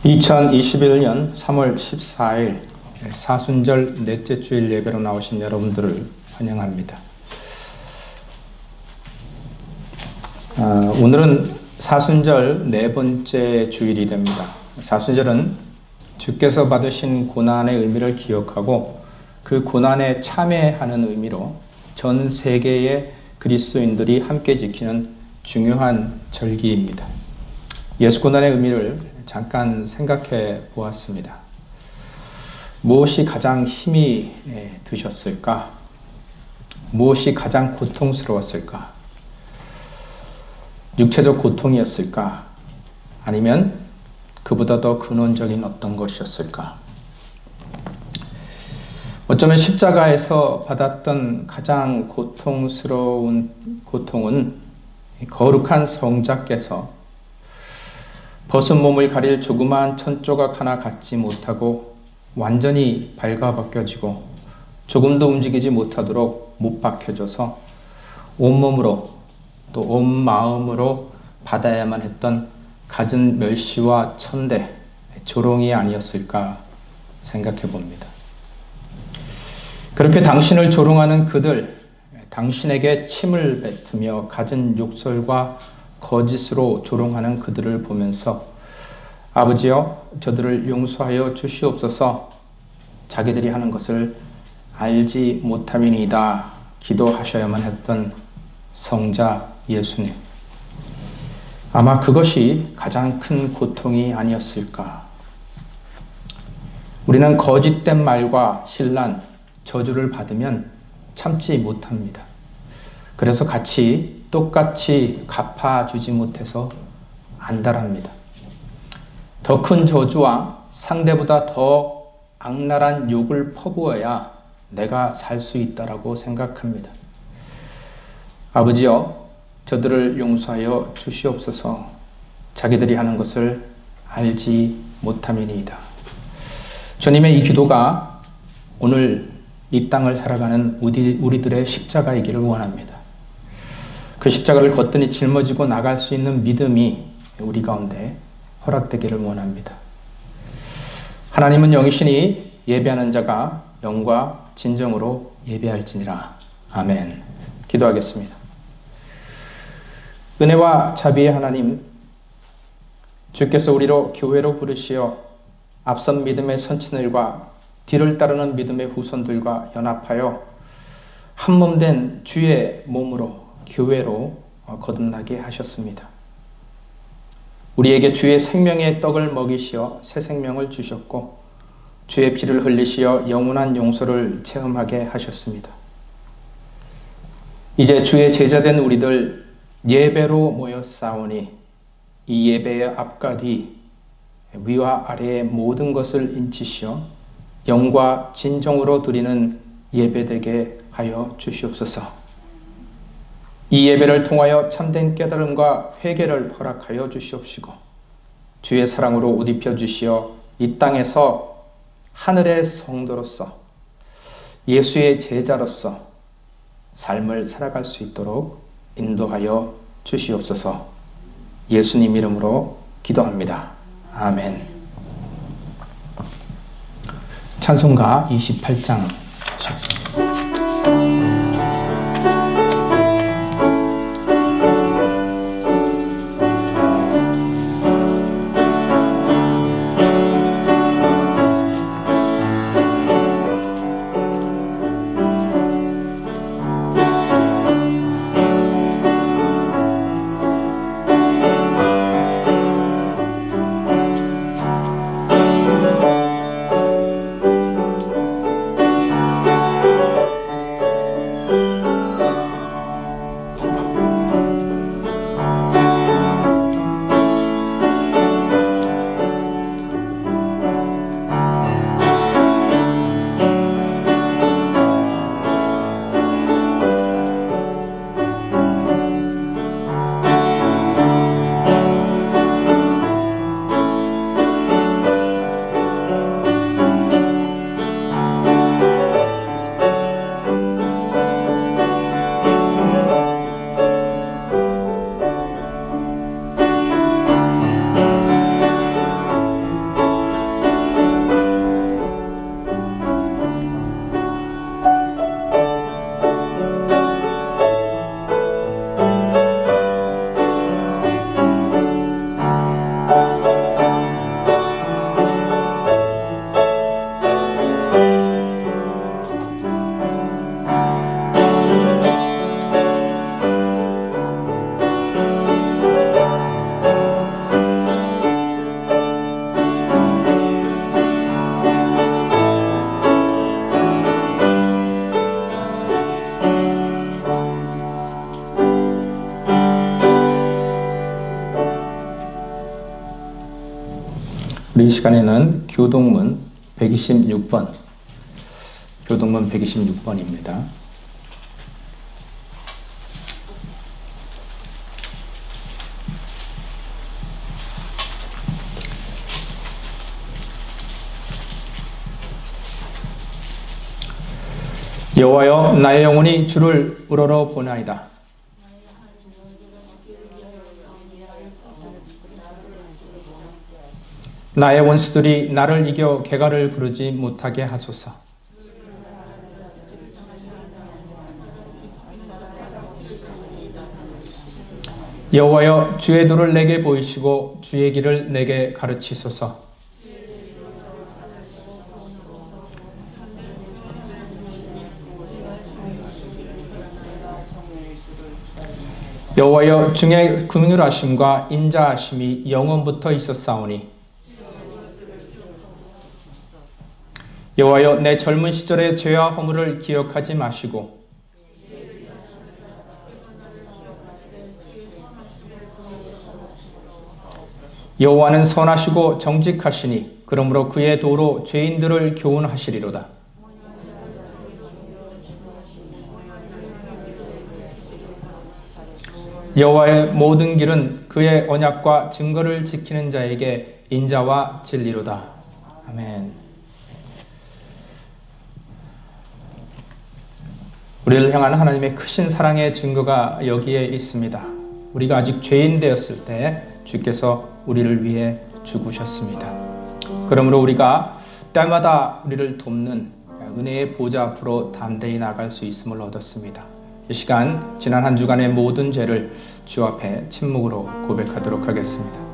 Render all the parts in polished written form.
2021년 3월 14일 사순절 넷째 주일 예배로 나오신 여러분들을 환영합니다. 오늘은 사순절 네 번째 주일이 됩니다. 사순절은 주께서 받으신 고난의 의미를 기억하고 그 고난에 참여하는 의미로 전 세계의 그리스도인들이 함께 지키는 중요한 절기입니다. 예수 고난의 의미를 잠깐 생각해 보았습니다. 무엇이 가장 힘이 드셨을까? 무엇이 가장 고통스러웠을까? 육체적 고통이었을까? 아니면 그보다 더 근원적인 어떤 것이었을까? 어쩌면 십자가에서 받았던 가장 고통스러운 고통은 거룩한 성자께서 벗은 몸을 가릴 조그마한 천조각 하나 갖지 못하고 완전히 발가벗겨지고 조금도 움직이지 못하도록 못 박혀져서 온몸으로 또 온 마음으로 받아야만 했던 갖은 멸시와 천대, 조롱이 아니었을까 생각해 봅니다. 그렇게 당신을 조롱하는 그들, 당신에게 침을 뱉으며 갖은 욕설과 거짓으로 조롱하는 그들을 보면서 아버지여 저들을 용서하여 주시옵소서, 자기들이 하는 것을 알지 못함이니이다 기도하셔야만 했던 성자 예수님, 아마 그것이 가장 큰 고통이 아니었을까. 우리는 거짓된 말과 신란, 저주를 받으면 참지 못합니다. 그래서 똑같이 갚아주지 못해서 안달합니다. 더 큰 저주와 상대보다 더 악랄한 욕을 퍼부어야 내가 살 수 있다라고 생각합니다. 아버지여 저들을 용서하여 주시옵소서, 자기들이 하는 것을 알지 못함이니이다. 주님의 이 기도가 오늘 이 땅을 살아가는 우리들의 십자가이기를 원합니다. 그 십자가를 거뜬히 짊어지고 나갈 수 있는 믿음이 우리 가운데 허락되기를 원합니다. 하나님은 영이시니 예배하는 자가 영과 진정으로 예배할지니라. 아멘. 기도하겠습니다. 은혜와 자비의 하나님, 주께서 우리로 교회로 부르시어 앞선 믿음의 선친들과 뒤를 따르는 믿음의 후손들과 연합하여 한몸된 주의 몸으로 교회로 거듭나게 하셨습니다. 우리에게 주의 생명의 떡을 먹이시어 새 생명을 주셨고 주의 피를 흘리시어 영원한 용서를 체험하게 하셨습니다. 이제 주의 제자된 우리들 예배로 모였사오니 이 예배의 앞과 뒤, 위와 아래의 모든 것을 인치시어 영과 진정으로 드리는 예배되게 하여 주시옵소서. 이 예배를 통하여 참된 깨달음과 회개를 허락하여 주시옵시고 주의 사랑으로 옷 입혀 주시어 이 땅에서 하늘의 성도로서 예수의 제자로서 삶을 살아갈 수 있도록 인도하여 주시옵소서. 예수님 이름으로 기도합니다. 아멘. 찬송가 28장 하시겠습니다. 우리 이 시간에는 교동문 126번입니다. 여호와여, 나의 영혼이 주를 우러러 보나이다. 나의 원수들이 나를 이겨 개가를 부르지 못하게 하소서. 여호와여, 주의 도를 내게 보이시고 주의 길을 내게 가르치소서. 여호와여, 중에 긍휼하심과 인자하심이 영원부터 있었사오니 여호와여, 내 젊은 시절의 죄와 허물을 기억하지 마시고 여호와는 선하시고 정직하시니 그러므로 그의 도로 죄인들을 교훈하시리로다. 여호와의 모든 길은 그의 언약과 증거를 지키는 자에게 인자와 진리로다. 아멘. 우리를 향한 하나님의 크신 사랑의 증거가 여기에 있습니다. 우리가 아직 죄인 되었을 때 주께서 우리를 위해 죽으셨습니다. 그러므로 우리가 때마다 우리를 돕는 은혜의 보좌 앞으로 담대히 나갈 수 있음을 얻었습니다. 이 시간 지난 한 주간의 모든 죄를 주 앞에 침묵으로 고백하도록 하겠습니다.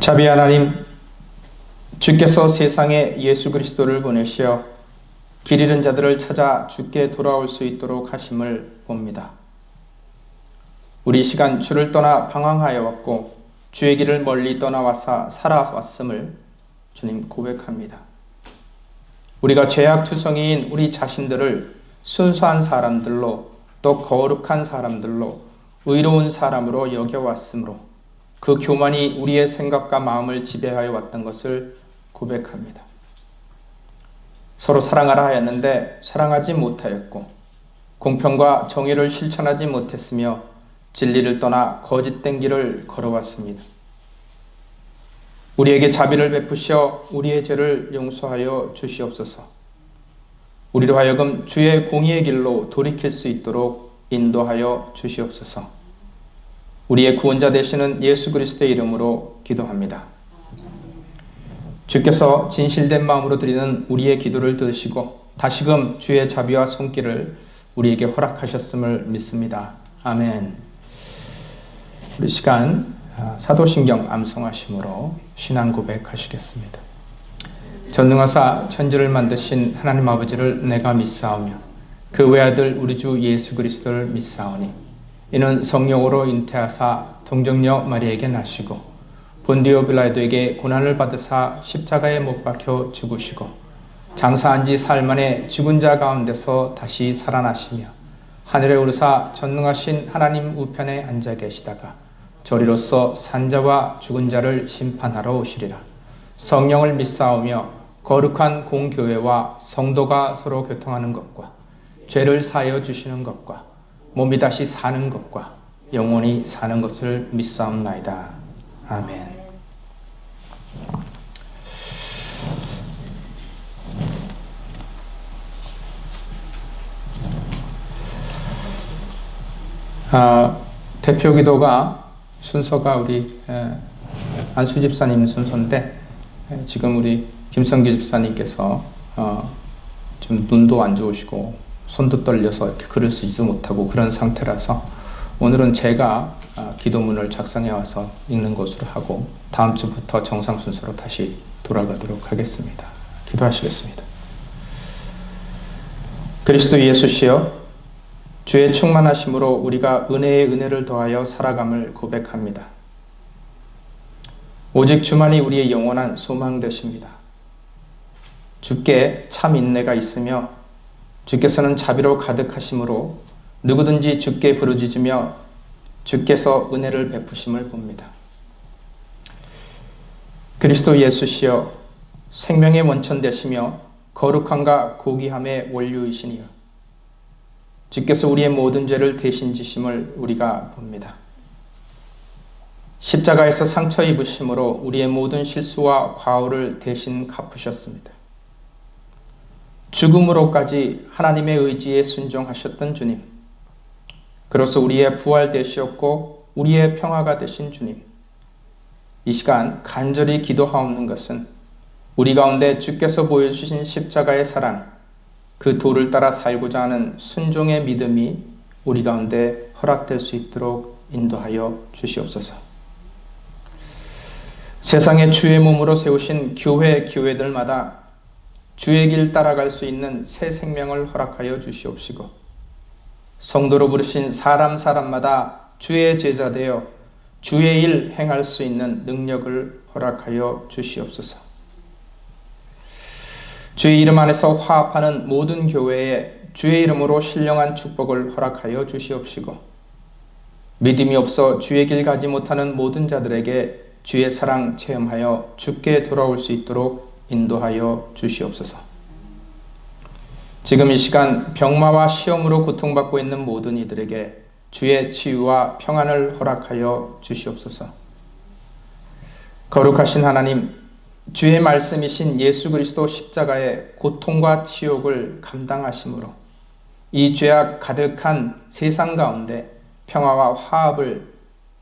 자비 하나님, 주께서 세상에 예수 그리스도를 보내시어 길 잃은 자들을 찾아 주께 돌아올 수 있도록 하심을 봅니다. 우리 시간 주를 떠나 방황하여 왔고 주의 길을 멀리 떠나와서 살아왔음을 주님 고백합니다. 우리가 죄악투성이인 우리 자신들을 순수한 사람들로 또 거룩한 사람들로 의로운 사람으로 여겨왔으므로 그 교만이 우리의 생각과 마음을 지배하여 왔던 것을 고백합니다. 서로 사랑하라 하였는데 사랑하지 못하였고 공평과 정의를 실천하지 못했으며 진리를 떠나 거짓된 길을 걸어왔습니다. 우리에게 자비를 베푸시어 우리의 죄를 용서하여 주시옵소서. 우리로 하여금 주의 공의의 길로 돌이킬 수 있도록 인도하여 주시옵소서. 우리의 구원자 되시는 예수 그리스도의 이름으로 기도합니다. 주께서 진실된 마음으로 드리는 우리의 기도를 들으시고 다시금 주의 자비와 손길을 우리에게 허락하셨음을 믿습니다. 아멘. 우리 시간 사도신경 암송하심으로 신앙 고백하시겠습니다. 전능하사 천지를 만드신 하나님 아버지를 내가 믿사오며 그 외아들 우리 주 예수 그리스도를 믿사오니 이는 성령으로 잉태하사 동정녀 마리아에게 나시고 본디오 빌라도에게 고난을 받으사 십자가에 못 박혀 죽으시고 장사한 지 사흘 만에 죽은 자 가운데서 다시 살아나시며 하늘에 오르사 전능하신 하나님 우편에 앉아 계시다가 저리로서 산자와 죽은 자를 심판하러 오시리라. 성령을 믿사오며 거룩한 공교회와 성도가 서로 교통하는 것과 죄를 사하여 주시는 것과 몸이 다시 사는 것과 영원히 사는 것을 믿사옵나이다. 아멘. 대표 기도가 순서가 우리 안수 집사님 순서인데 지금 우리 김성기 집사님께서 좀 눈도 안 좋으시고 손도 떨려서 이렇게 글을 쓰지도 못하고 그런 상태라서 오늘은 제가 기도문을 작성해 와서 읽는 것으로 하고 다음 주부터 정상 순서로 다시 돌아가도록 하겠습니다. 기도하시겠습니다. 그리스도 예수시여, 주의 충만하심으로 우리가 은혜에 은혜를 더하여 살아감을 고백합니다. 오직 주만이 우리의 영원한 소망 되십니다. 주께 참 인내가 있으며 주께서는 자비로 가득하심으로 누구든지 주께 부르짖으며 주께서 은혜를 베푸심을 봅니다. 그리스도 예수시여, 생명의 원천 되시며 거룩함과 고귀함의 원류이시니요, 주께서 우리의 모든 죄를 대신 지심을 우리가 봅니다. 십자가에서 상처 입으심으로 우리의 모든 실수와 과오를 대신 갚으셨습니다. 죽음으로까지 하나님의 의지에 순종하셨던 주님, 그로써 우리의 부활 되시었고 우리의 평화가 되신 주님, 이 시간 간절히 기도하옵는 것은 우리 가운데 주께서 보여주신 십자가의 사랑, 그 도를 따라 살고자 하는 순종의 믿음이 우리 가운데 허락될 수 있도록 인도하여 주시옵소서. 세상에 주의 몸으로 세우신 교회들마다 주의 길 따라갈 수 있는 새 생명을 허락하여 주시옵시고, 성도로 부르신 사람마다 주의 제자 되어 주의 일 행할 수 있는 능력을 허락하여 주시옵소서. 주의 이름 안에서 화합하는 모든 교회에 주의 이름으로 신령한 축복을 허락하여 주시옵시고, 믿음이 없어 주의 길 가지 못하는 모든 자들에게 주의 사랑 체험하여 주께 돌아올 수 있도록 인도하여 주시옵소서. 지금 이 시간 병마와 시험으로 고통받고 있는 모든 이들에게 주의 치유와 평안을 허락하여 주시옵소서. 거룩하신 하나님, 주의 말씀이신 예수 그리스도 십자가의 고통과 치욕을 감당하심으로 이 죄악 가득한 세상 가운데 평화와 화합을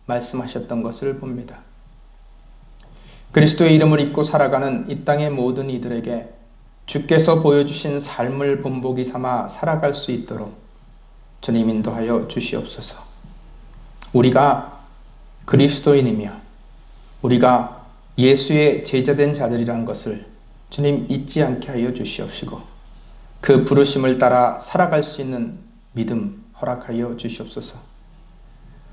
말씀하셨던 것을 봅니다. 그리스도의 이름을 입고 살아가는 이 땅의 모든 이들에게 주께서 보여주신 삶을 본보기 삼아 살아갈 수 있도록 주님 인도하여 주시옵소서. 우리가 그리스도인이며 우리가 예수의 제자된 자들이란 것을 주님 잊지 않게 하여 주시옵시고, 그 부르심을 따라 살아갈 수 있는 믿음 허락하여 주시옵소서.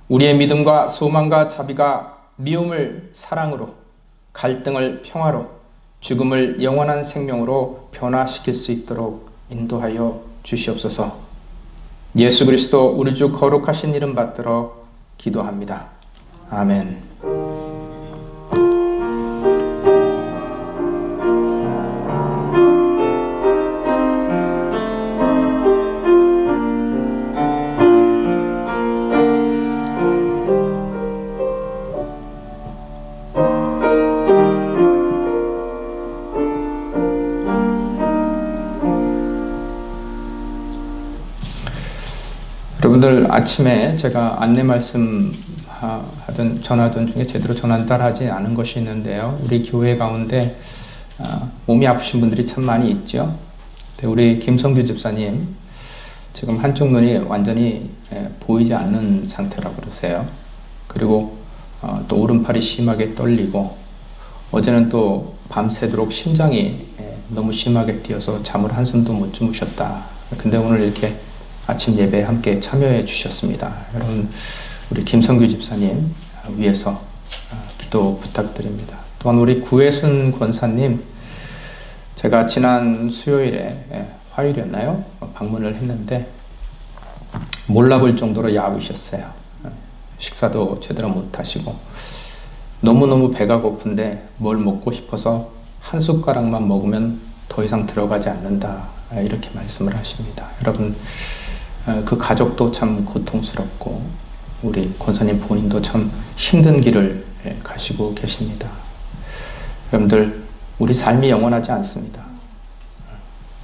우리의 믿음과 소망과 자비가 미움을 사랑으로, 갈등을 평화로, 죽음을 영원한 생명으로 변화시킬 수 있도록 인도하여 주시옵소서. 예수 그리스도 우리 주 거룩하신 이름 받들어 기도합니다. 아멘. 여러분들 아침에 제가 안내 말씀 전하던 중에 제대로 전달하지 않은 것이 있는데요. 우리 교회 가운데 몸이 아프신 분들이 참 많이 있죠. 우리 김성규 집사님 지금 한쪽 눈이 완전히 보이지 않는 상태라고 그러세요. 그리고 또 오른팔이 심하게 떨리고 어제는 또 밤새도록 심장이 너무 심하게 뛰어서 잠을 한숨도 못 주무셨다. 근데 오늘 이렇게 아침 예배에 함께 참여해 주셨습니다. 여러분, 우리 김성규 집사님 위해서 기도 부탁드립니다. 또한 우리 구혜순 권사님, 제가 지난 수요일에 화요일이었나요? 방문을 했는데 몰라볼 정도로 야위셨어요. 식사도 제대로 못 하시고 너무너무 배가 고픈데 뭘 먹고 싶어서 한 숟가락만 먹으면 더 이상 들어가지 않는다, 이렇게 말씀을 하십니다. 여러분, 그 가족도 참 고통스럽고 우리 권사님 본인도 참 힘든 길을 가시고 계십니다. 여러분들, 우리 삶이 영원하지 않습니다.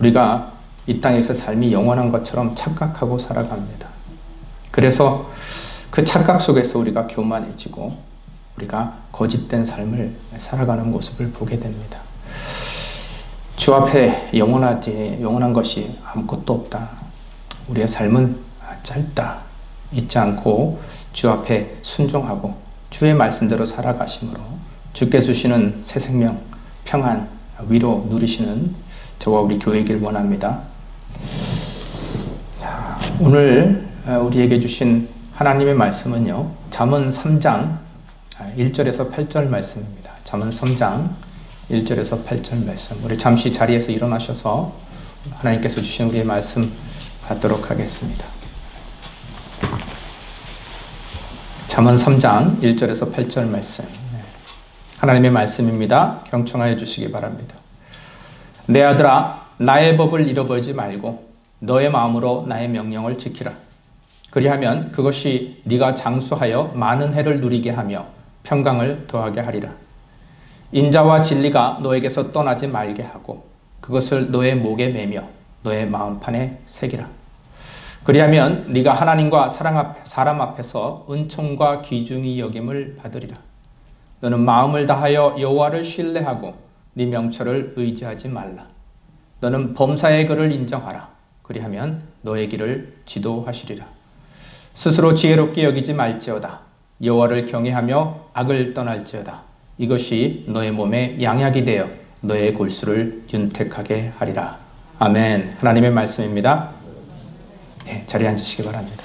우리가 이 땅에서 삶이 영원한 것처럼 착각하고 살아갑니다. 그래서 그 착각 속에서 우리가 교만해지고 우리가 거짓된 삶을 살아가는 모습을 보게 됩니다. 주 앞에 영원한 것이 아무것도 없다. 우리의 삶은 짧다. 잊지 않고 주 앞에 순종하고 주의 말씀대로 살아가심으로 주께 주시는 새 생명, 평안, 위로 누리시는 저와 우리 교회이길 원합니다. 자, 오늘 우리에게 주신 하나님의 말씀은요, 잠언 3장 1절에서 8절 말씀입니다. 잠언 3장 1절에서 8절 말씀. 우리 잠시 자리에서 일어나셔서 하나님께서 주신 우리의 말씀 받도록 하겠습니다. 잠언 3장 1절에서 8절 말씀. 하나님의 말씀입니다. 경청하여 주시기 바랍니다. 내 아들아, 나의 법을 잃어버리지 말고 너의 마음으로 나의 명령을 지키라. 그리하면 그것이 네가 장수하여 많은 해를 누리게 하며 평강을 더하게 하리라. 인자와 진리가 너에게서 떠나지 말게 하고 그것을 너의 목에 매며 너의 마음판에 새기라. 그리하면 네가 하나님과 사람 앞에서 은총과 귀중히 여김을 받으리라. 너는 마음을 다하여 여호와를 신뢰하고 네 명철을 의지하지 말라. 너는 범사의 글을 인정하라. 그리하면 너의 길을 지도하시리라. 스스로 지혜롭게 여기지 말지어다. 여호와를 경외하며 악을 떠날지어다. 이것이 너의 몸에 양약이 되어 너의 골수를 윤택하게 하리라. 아멘. 하나님의 말씀입니다. 네, 자리에 앉으시기 바랍니다.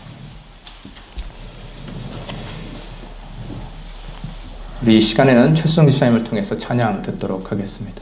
우리 이 시간에는 최수정 집사님을 통해서 찬양 듣도록 하겠습니다.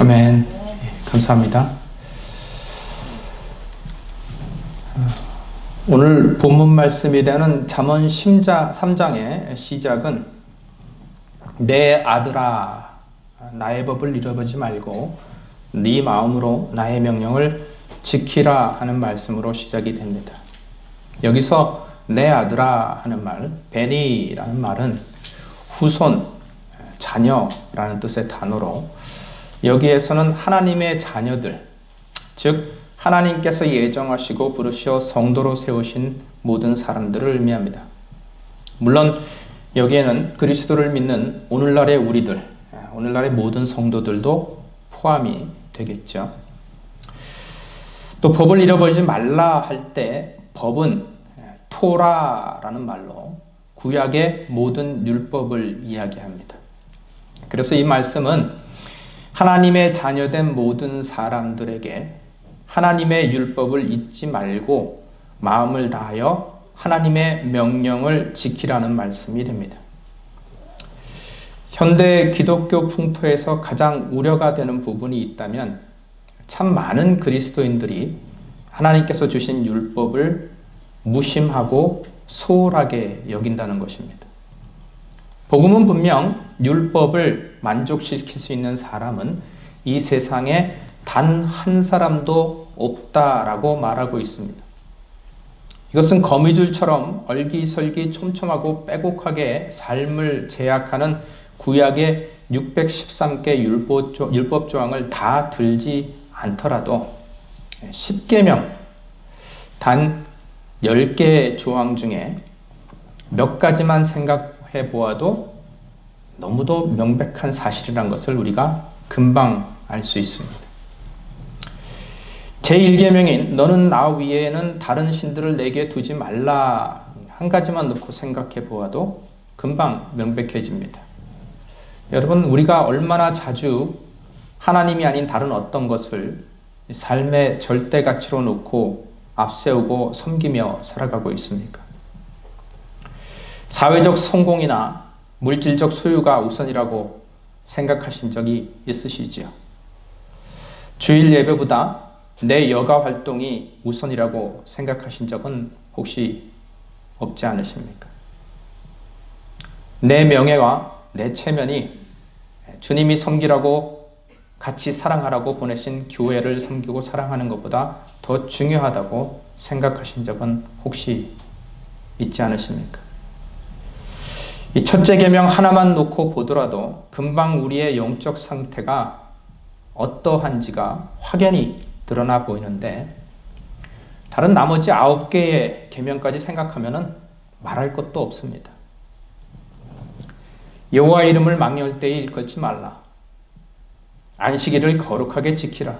아멘. 감사합니다. 오늘 본문 말씀이라는 잠언 3장의 시작은 내 아들아 나의 법을 잃어버리지 말고 네 마음으로 나의 명령을 지키라 하는 말씀으로 시작이 됩니다. 여기서 내 아들아 하는 말, 베니라는 말은 후손, 자녀라는 뜻의 단어로 여기에서는 하나님의 자녀들, 즉 하나님께서 예정하시고 부르시어 성도로 세우신 모든 사람들을 의미합니다. 물론 여기에는 그리스도를 믿는 오늘날의 우리들, 오늘날의 모든 성도들도 포함이 되겠죠. 또 법을 잃어버리지 말라 할 때 법은 토라라는 말로 구약의 모든 율법을 이야기합니다. 그래서 이 말씀은 하나님의 자녀된 모든 사람들에게 하나님의 율법을 잊지 말고 마음을 다하여 하나님의 명령을 지키라는 말씀이 됩니다. 현대 기독교 풍토에서 가장 우려가 되는 부분이 있다면 참 많은 그리스도인들이 하나님께서 주신 율법을 무심하고 소홀하게 여긴다는 것입니다. 복음은 분명 율법을 만족시킬 수 있는 사람은 이 세상에 단 한 사람도 없다라고 말하고 있습니다. 이것은 거미줄처럼 얼기설기 촘촘하고 빼곡하게 삶을 제약하는 구약의 613개 율법 조항을 다 들지 않더라도 10계명, 단 10개의 조항 중에 몇 가지만 생각해 보아도 너무도 명백한 사실이라는 것을 우리가 금방 알 수 있습니다. 제1계명인 너는 나 위에는 다른 신들을 내게 두지 말라 한 가지만 놓고 생각해 보아도 금방 명백해집니다. 여러분, 우리가 얼마나 자주 하나님이 아닌 다른 어떤 것을 삶의 절대 가치로 놓고 앞세우고 섬기며 살아가고 있습니까? 사회적 성공이나 물질적 소유가 우선이라고 생각하신 적이 있으시지요? 주일 예배보다 내 여가 활동이 우선이라고 생각하신 적은 혹시 없지 않으십니까? 내 명예와 내 체면이 주님이 섬기라고 같이 사랑하라고 보내신 교회를 섬기고 사랑하는 것보다 더 중요하다고 생각하신 적은 혹시 있지 않으십니까? 이 첫째 계명 하나만 놓고 보더라도 금방 우리의 영적 상태가 어떠한지가 확연히 드러나 보이는데 다른 나머지 9개의 계명까지 생각하면 말할 것도 없습니다. 여호와의 이름을 망령할 때에 일컬지 말라. 안식일을 거룩하게 지키라.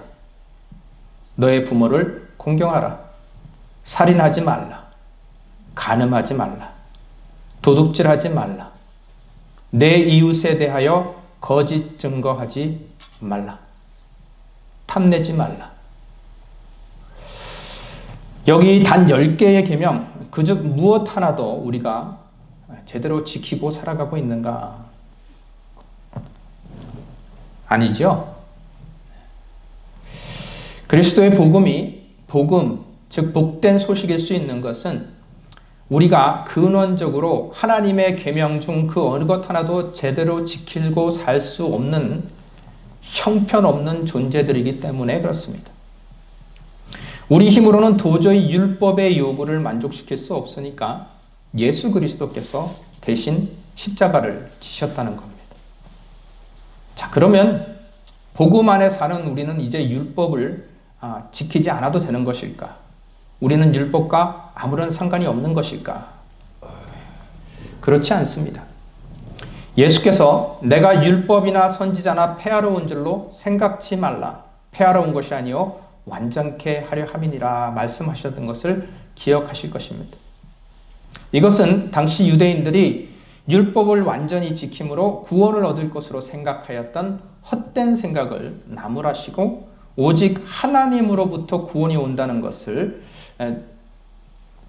너의 부모를 공경하라. 살인하지 말라. 간음하지 말라. 도둑질하지 말라. 내 이웃에 대하여 거짓 증거하지 말라. 탐내지 말라. 여기 단 10개의 계명, 그즉 무엇 하나도 우리가 제대로 지키고 살아가고 있는가? 아니죠. 그리스도의 복음, 즉 복된 소식일 수 있는 것은 우리가 근원적으로 하나님의 계명 중 그 어느 것 하나도 제대로 지키고 살 수 없는 형편없는 존재들이기 때문에 그렇습니다. 우리 힘으로는 도저히 율법의 요구를 만족시킬 수 없으니까 예수 그리스도께서 대신 십자가를 지셨다는 겁니다. 자, 그러면 복음 안에 사는 우리는 이제 율법을 지키지 않아도 되는 것일까? 우리는 율법과 아무런 상관이 없는 것일까? 그렇지 않습니다. 예수께서 내가 율법이나 선지자나 폐하러 온 줄로 생각지 말라. 폐하러 온 것이 아니요 완전케 하려 함이니라 말씀하셨던 것을 기억하실 것입니다. 이것은 당시 유대인들이 율법을 완전히 지킴으로 구원을 얻을 것으로 생각하였던 헛된 생각을 나무라시고 오직 하나님으로부터 구원이 온다는 것을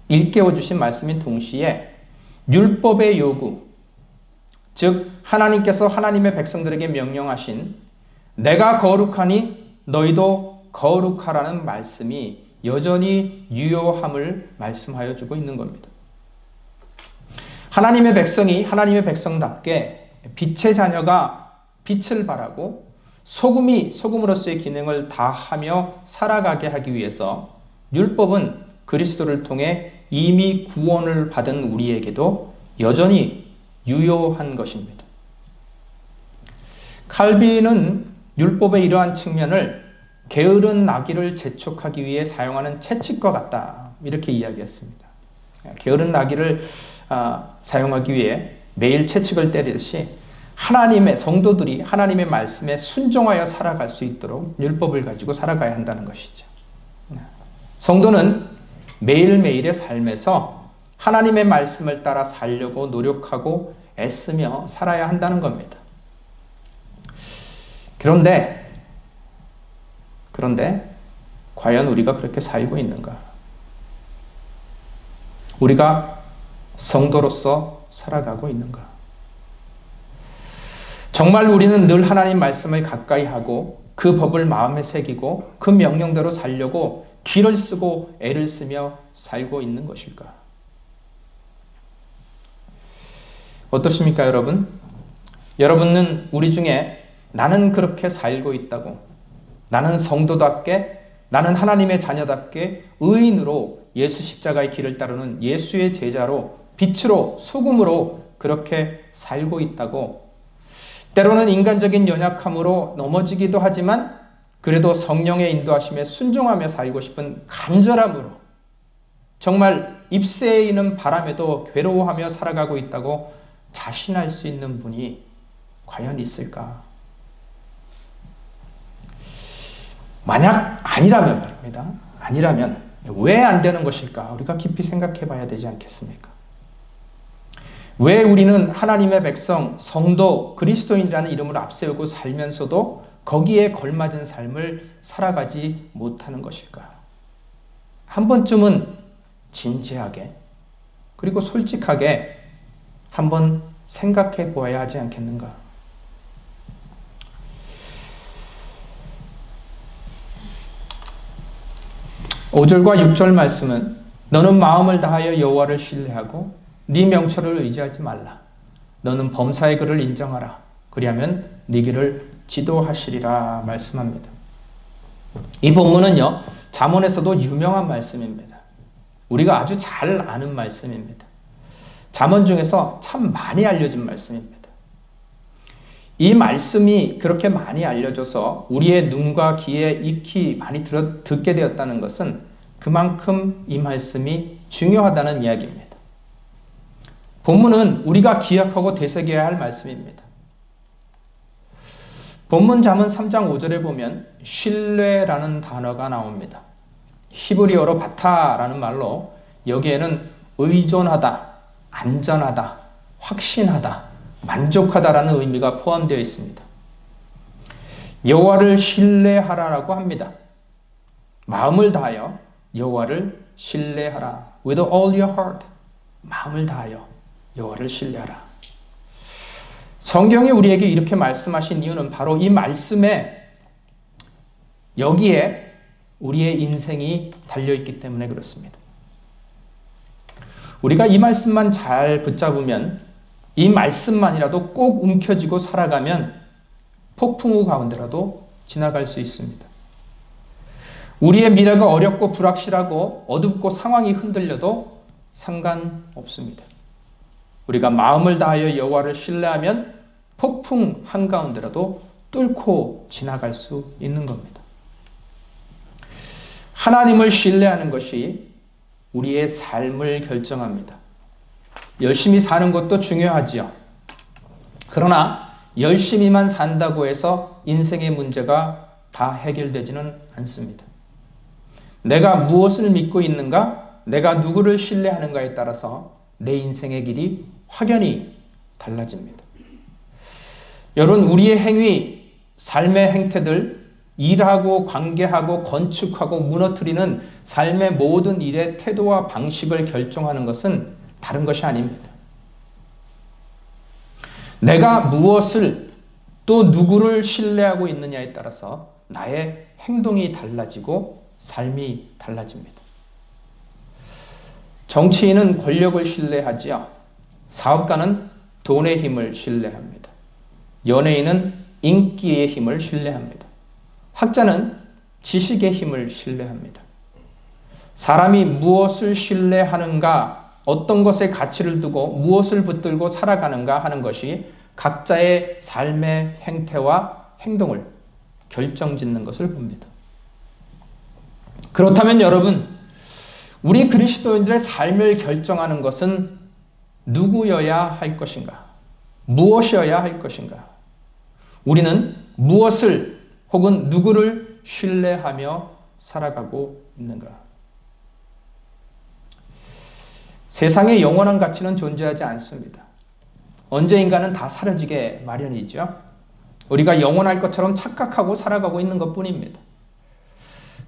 일깨워 주신 말씀인 동시에 율법의 요구, 즉 하나님께서 하나님의 백성들에게 명령하신 내가 거룩하니 너희도 거룩하라는 말씀이 여전히 유효함을 말씀하여 주고 있는 겁니다. 하나님의 백성이 하나님의 백성답게 빛의 자녀가 빛을 발하고 소금이 소금으로서의 기능을 다하며 살아가게 하기 위해서 율법은 그리스도를 통해 이미 구원을 받은 우리에게도 여전히 유효한 것입니다. 칼빈은 율법의 이러한 측면을 게으른 나귀를 재촉하기 위해 사용하는 채찍과 같다, 이렇게 이야기했습니다. 게으른 나귀를 사용하기 위해 매일 채찍을 때리듯이 하나님의 성도들이 하나님의 말씀에 순종하여 살아갈 수 있도록 율법을 가지고 살아가야 한다는 것이죠. 성도는 매일매일의 삶에서 하나님의 말씀을 따라 살려고 노력하고 애쓰며 살아야 한다는 겁니다. 그런데 과연 우리가 그렇게 살고 있는가? 우리가 성도로서 살아가고 있는가? 정말 우리는 늘 하나님 말씀을 가까이 하고 그 법을 마음에 새기고 그 명령대로 살려고 기를 쓰고 애를 쓰며 살고 있는 것일까? 어떠십니까, 여러분? 여러분은 우리 중에 나는 그렇게 살고 있다고, 나는 성도답게, 나는 하나님의 자녀답게 의인으로 예수 십자가의 길을 따르는 예수의 제자로 빛으로 소금으로 그렇게 살고 있다고, 때로는 인간적인 연약함으로 넘어지기도 하지만 그래도 성령의 인도하심에 순종하며 살고 싶은 간절함으로 정말 입새에 있는 바람에도 괴로워하며 살아가고 있다고 자신할 수 있는 분이 과연 있을까? 만약 아니라면 말입니다. 아니라면 왜 안 되는 것일까? 우리가 깊이 생각해 봐야 되지 않겠습니까? 왜 우리는 하나님의 백성, 성도, 그리스도인이라는 이름을 앞세우고 살면서도 거기에 걸맞은 삶을 살아가지 못하는 것일까? 한 번쯤은 진지하게 그리고 솔직하게 한번 생각해 보아야 하지 않겠는가? 5절과 6절 말씀은 너는 마음을 다하여 여호와를 신뢰하고 네 명철을 의지하지 말라. 너는 범사의 그를 인정하라. 그리하면 네 길을 지도하시리라 말씀합니다. 이 본문은요, 잠언에서도 유명한 말씀입니다. 우리가 아주 잘 아는 말씀입니다. 잠언 중에서 참 많이 알려진 말씀입니다. 이 말씀이 그렇게 많이 알려져서 우리의 눈과 귀에 익히 많이 듣게 되었다는 것은 그만큼 이 말씀이 중요하다는 이야기입니다. 본문은 우리가 기억하고 되새겨야 할 말씀입니다. 본문 잠언 3장 5절에 보면 신뢰라는 단어가 나옵니다. 히브리어로 바타라는 말로 여기에는 의존하다, 안전하다, 확신하다, 만족하다라는 의미가 포함되어 있습니다. 여호와를 신뢰하라라고 합니다. 마음을 다하여 여호와를 신뢰하라. With all your heart. 마음을 다하여 여호와를 신뢰하라. 성경이 우리에게 이렇게 말씀하신 이유는 바로 이 말씀에 여기에 우리의 인생이 달려있기 때문에 그렇습니다. 우리가 이 말씀만 잘 붙잡으면, 이 말씀만이라도 꼭 움켜쥐고 살아가면 폭풍우 가운데라도 지나갈 수 있습니다. 우리의 미래가 어렵고 불확실하고 어둡고 상황이 흔들려도 상관없습니다. 우리가 마음을 다하여 여호와를 신뢰하면 폭풍 한가운데라도 뚫고 지나갈 수 있는 겁니다. 하나님을 신뢰하는 것이 우리의 삶을 결정합니다. 열심히 사는 것도 중요하지요. 그러나 열심히만 산다고 해서 인생의 문제가 다 해결되지는 않습니다. 내가 무엇을 믿고 있는가, 내가 누구를 신뢰하는가에 따라서 내 인생의 길이 확연히 달라집니다. 여러분, 우리의 행위, 삶의 행태들, 일하고 관계하고 건축하고 무너뜨리는 삶의 모든 일의 태도와 방식을 결정하는 것은 다른 것이 아닙니다. 내가 무엇을 또 누구를 신뢰하고 있느냐에 따라서 나의 행동이 달라지고 삶이 달라집니다. 정치인은 권력을 신뢰하지요. 사업가는 돈의 힘을 신뢰합니다. 연예인은 인기의 힘을 신뢰합니다. 학자는 지식의 힘을 신뢰합니다. 사람이 무엇을 신뢰하는가, 어떤 것에 가치를 두고 무엇을 붙들고 살아가는가 하는 것이 각자의 삶의 행태와 행동을 결정짓는 것을 봅니다. 그렇다면 여러분, 우리 그리스도인들의 삶을 결정하는 것은 누구여야 할 것인가? 무엇이어야 할 것인가? 우리는 무엇을 혹은 누구를 신뢰하며 살아가고 있는가? 세상에 영원한 가치는 존재하지 않습니다. 언젠가는 다 사라지게 마련이죠. 우리가 영원할 것처럼 착각하고 살아가고 있는 것뿐입니다.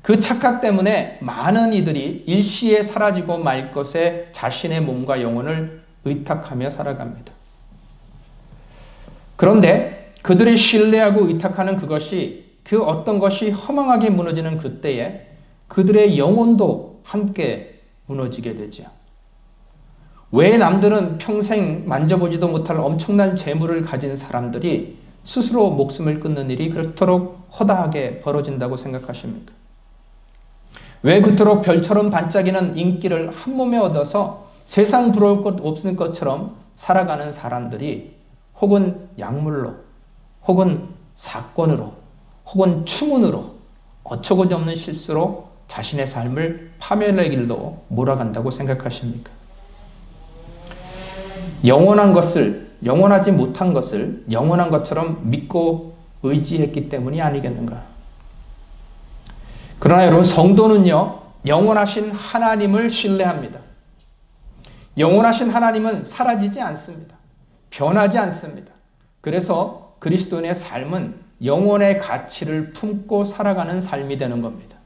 그 착각 때문에 많은 이들이 일시에 사라지고 말 것에 자신의 몸과 영혼을 의탁하며 살아갑니다. 그런데 그들이 신뢰하고 의탁하는 그것이 그 어떤 것이 허망하게 무너지는 그때에 그들의 영혼도 함께 무너지게 되죠. 왜 남들은 평생 만져보지도 못할 엄청난 재물을 가진 사람들이 스스로 목숨을 끊는 일이 그렇도록 허다하게 벌어진다고 생각하십니까? 왜 그토록 별처럼 반짝이는 인기를 한 몸에 얻어서 세상 부러울 것 없는 것처럼 살아가는 사람들이 혹은 약물로, 혹은 사건으로, 혹은 추문으로, 어처구니없는 실수로 자신의 삶을 파멸의 길로 몰아간다고 생각하십니까? 영원한 것을, 영원하지 못한 것을 영원한 것처럼 믿고 의지했기 때문이 아니겠는가? 그러나 여러분, 성도는요, 영원하신 하나님을 신뢰합니다. 영원하신 하나님은 사라지지 않습니다. 변하지 않습니다. 그래서 그리스도인의 삶은 영혼의 가치를 품고 살아가는 삶이 되는 겁니다.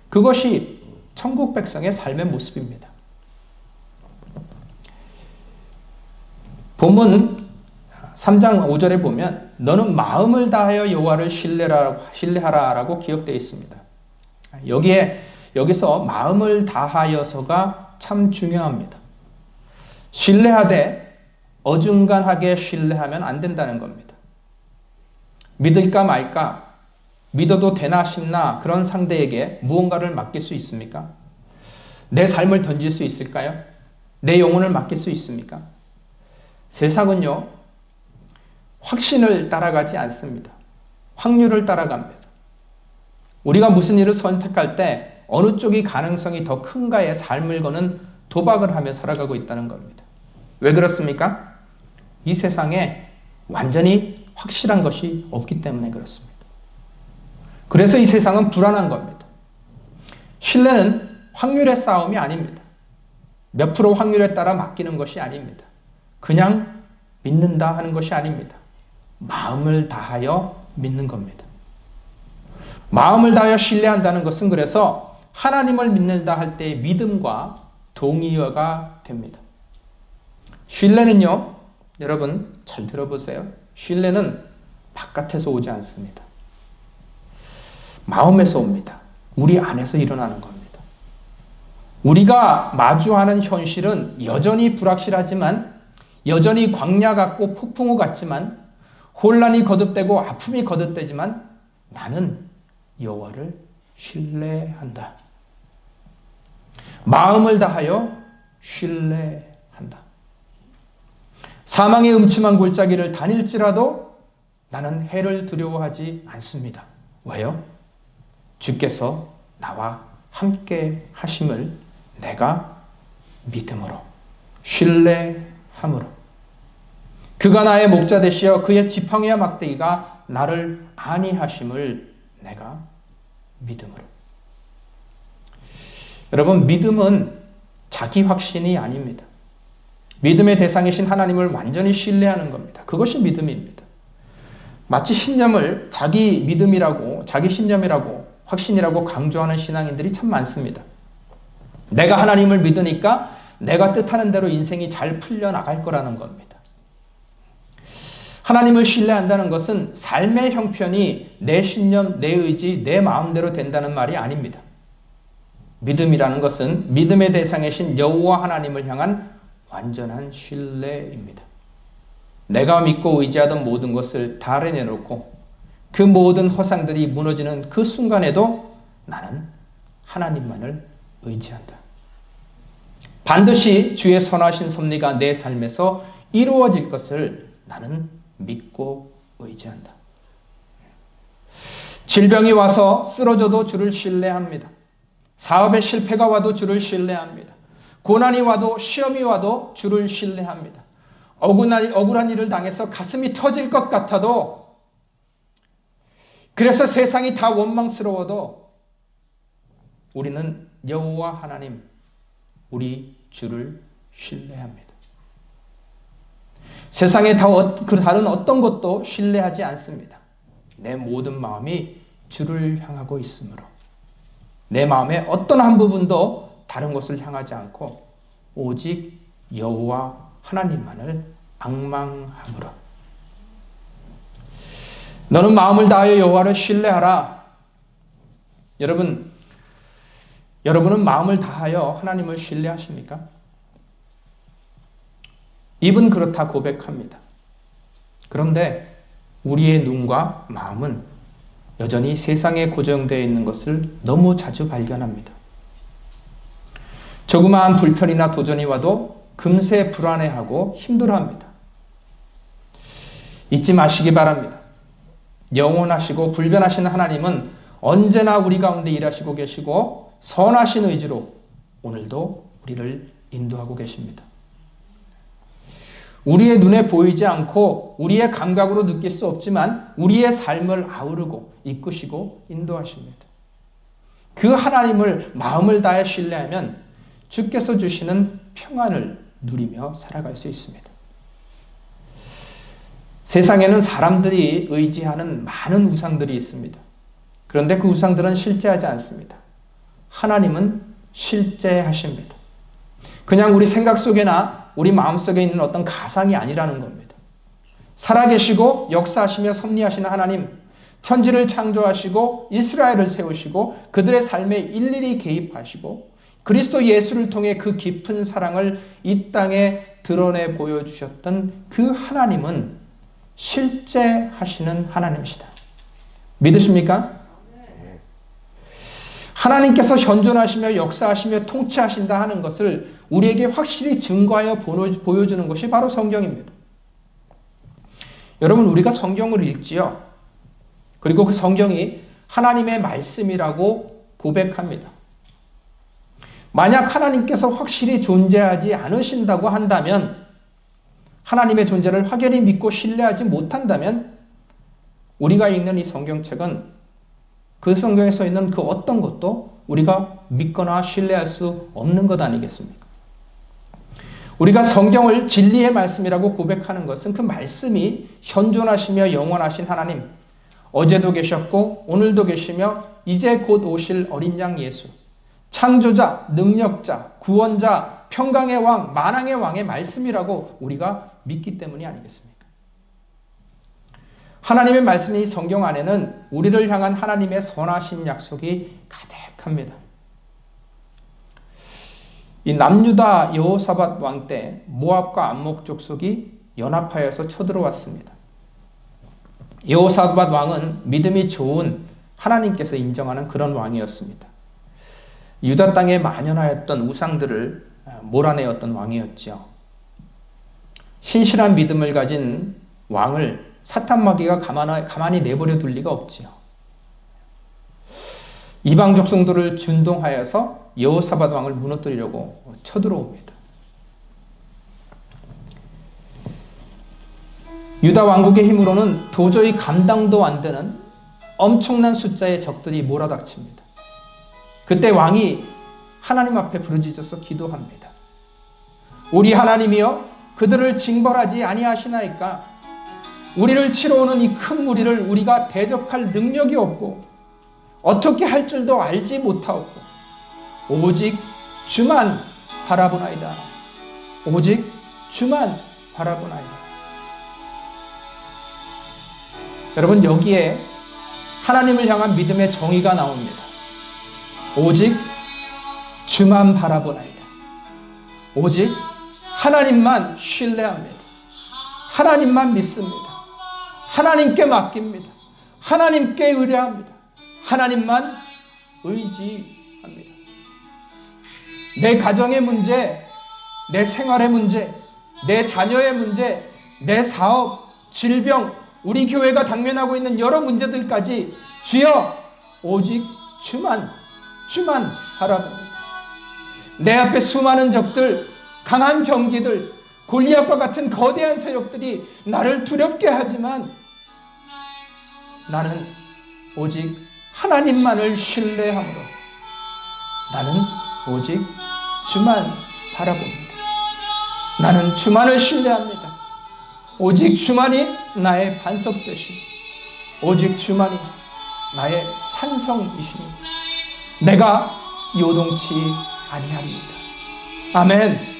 그것이 천국 백성의 삶의 모습입니다. 본문 3장 5절에 보면 너는 마음을 다하여 여호와를 신뢰하라라고 기록되어 있습니다. 여기서 마음을 다하여서가 참 중요합니다. 신뢰하되 어중간하게 신뢰하면 안 된다는 겁니다. 믿을까 말까, 믿어도 되나 싶나 그런 상대에게 무언가를 맡길 수 있습니까? 내 삶을 던질 수 있을까요? 내 영혼을 맡길 수 있습니까? 세상은요, 확신을 따라가지 않습니다. 확률을 따라갑니다. 우리가 무슨 일을 선택할 때 어느 쪽이 가능성이 더 큰가에 삶을 거는 도박을 하며 살아가고 있다는 겁니다. 왜 그렇습니까? 이 세상에 완전히 확실한 것이 없기 때문에 그렇습니다. 그래서 이 세상은 불안한 겁니다. 신뢰는 확률의 싸움이 아닙니다. 몇 프로 확률에 따라 맡기는 것이 아닙니다. 그냥 믿는다 하는 것이 아닙니다. 마음을 다하여 믿는 겁니다. 마음을 다하여 신뢰한다는 것은 그래서 하나님을 믿는다 할 때의 믿음과 동의어가 됩니다. 신뢰는요, 여러분 잘 들어보세요. 신뢰는 바깥에서 오지 않습니다. 마음에서 옵니다. 우리 안에서 일어나는 겁니다. 우리가 마주하는 현실은 여전히 불확실하지만, 여전히 광야 같고 폭풍우 같지만, 혼란이 거듭되고 아픔이 거듭되지만 나는 여호와를 신뢰한다. 마음을 다하여 신뢰한다. 사망의 음침한 골짜기를 다닐지라도 나는 해를 두려워하지 않습니다. 왜요? 주께서 나와 함께 하심을 내가 믿음으로, 신뢰함으로, 그가 나의 목자 되시어 그의 지팡이와 막대기가 나를 안위하심을 내가 믿음으로. 여러분, 믿음은 자기 확신이 아닙니다. 믿음의 대상이신 하나님을 완전히 신뢰하는 겁니다. 그것이 믿음입니다. 마치 신념을 자기 믿음이라고, 자기 신념이라고, 확신이라고 강조하는 신앙인들이 참 많습니다. 내가 하나님을 믿으니까 내가 뜻하는 대로 인생이 잘 풀려나갈 거라는 겁니다. 하나님을 신뢰한다는 것은 삶의 형편이 내 신념, 내 의지, 내 마음대로 된다는 말이 아닙니다. 믿음이라는 것은 믿음의 대상이신 여호와 하나님을 향한 완전한 신뢰입니다. 내가 믿고 의지하던 모든 것을 다 내놓고 그 모든 허상들이 무너지는 그 순간에도 나는 하나님만을 의지한다. 반드시 주의 선하신 섭리가 내 삶에서 이루어질 것을 나는 믿고 의지한다. 질병이 와서 쓰러져도 주를 신뢰합니다. 사업에 실패가 와도 주를 신뢰합니다. 고난이 와도 시험이 와도 주를 신뢰합니다. 억울한 일을 당해서 가슴이 터질 것 같아도, 그래서 세상이 다 원망스러워도 우리는 여호와 하나님, 우리 주를 신뢰합니다. 세상의 다른 어떤 것도 신뢰하지 않습니다. 내 모든 마음이 주를 향하고 있으므로 내 마음의 어떤 한 부분도 다른 것을 향하지 않고 오직 여호와 하나님만을 앙망함으로. 너는 마음을 다하여 여호와를 신뢰하라. 여러분은 마음을 다하여 하나님을 신뢰하십니까? 입은 그렇다 고백합니다. 그런데 우리의 눈과 마음은 여전히 세상에 고정되어 있는 것을 너무 자주 발견합니다. 조그마한 불편이나 도전이 와도 금세 불안해하고 힘들어합니다. 잊지 마시기 바랍니다. 영원하시고 불변하시는 하나님은 언제나 우리 가운데 일하시고 계시고 선하신 의지로 오늘도 우리를 인도하고 계십니다. 우리의 눈에 보이지 않고 우리의 감각으로 느낄 수 없지만 우리의 삶을 아우르고 이끄시고 인도하십니다. 그 하나님을 마음을 다해 신뢰하면 주께서 주시는 평안을 누리며 살아갈 수 있습니다. 세상에는 사람들이 의지하는 많은 우상들이 있습니다. 그런데 그 우상들은 실제하지 않습니다. 하나님은 실제하십니다. 그냥 우리 생각 속에나 우리 마음속에 있는 어떤 가상이 아니라는 겁니다. 살아계시고 역사하시며 섭리하시는 하나님, 천지를 창조하시고 이스라엘을 세우시고 그들의 삶에 일일이 개입하시고 그리스도 예수를 통해 그 깊은 사랑을 이 땅에 드러내 보여주셨던 그 하나님은 실제하시는 하나님이시다. 믿으십니까? 하나님께서 현존하시며 역사하시며 통치하신다 하는 것을 우리에게 확실히 증거하여 보여주는 것이 바로 성경입니다. 여러분, 우리가 성경을 읽지요. 그리고 그 성경이 하나님의 말씀이라고 고백합니다. 만약 하나님께서 확실히 존재하지 않으신다고 한다면, 하나님의 존재를 확연히 믿고 신뢰하지 못한다면 우리가 읽는 이 성경책은 그 성경에 써 있는 그 어떤 것도 우리가 믿거나 신뢰할 수 없는 것 아니겠습니까? 우리가 성경을 진리의 말씀이라고 고백하는 것은 그 말씀이 현존하시며 영원하신 하나님, 어제도 계셨고 오늘도 계시며 이제 곧 오실 어린 양 예수, 창조자, 능력자, 구원자, 평강의 왕, 만왕의 왕의 말씀이라고 우리가 믿기 때문이 아니겠습니까? 하나님의 말씀이 성경 안에는 우리를 향한 하나님의 선하신 약속이 가득합니다. 이 남유다 여호사밧 왕 때 모압과 암몬 족속이 연합하여서 쳐들어왔습니다. 여호사밧 왕은 믿음이 좋은 하나님께서 인정하는 그런 왕이었습니다. 유다 땅에 만연하였던 우상들을 몰아내었던 왕이었죠. 신실한 믿음을 가진 왕을 사탄 마귀가 가만히 내버려 둘 리가 없지요. 이방 족속들을 준동하여서 여호사밧 왕을 무너뜨리려고 쳐들어옵니다. 유다 왕국의 힘으로는 도저히 감당도 안 되는 엄청난 숫자의 적들이 몰아닥칩니다. 그때 왕이 하나님 앞에 부르짖어서 기도합니다. 우리 하나님이여, 그들을 징벌하지 아니하시나이까? 우리를 치러 오는 이 큰 무리를 우리가 대적할 능력이 없고 어떻게 할 줄도 알지 못하옵고 오직 주만 바라보나이다. 오직 주만 바라보나이다. 여러분, 여기에 하나님을 향한 믿음의 정의가 나옵니다. 오직 주만 바라보나이다. 오직 하나님만 신뢰합니다. 하나님만 믿습니다. 하나님께 맡깁니다. 하나님께 의뢰합니다. 하나님만 의지합니다. 내 가정의 문제, 내 생활의 문제, 내 자녀의 문제, 내 사업, 질병, 우리 교회가 당면하고 있는 여러 문제들까지 주여, 오직 주만 바라봅니다. 내 앞에 수많은 적들, 강한 병기들, 골리앗과 같은 거대한 세력들이 나를 두렵게 하지만 나는 오직 하나님만을 신뢰함으로 나는 오직 주만 바라봅니다. 나는 주만을 신뢰합니다. 오직 주만이 나의 반석 되시니, 오직 주만이 나의 산성이시니 내가 요동치 아니하리이다. 아멘.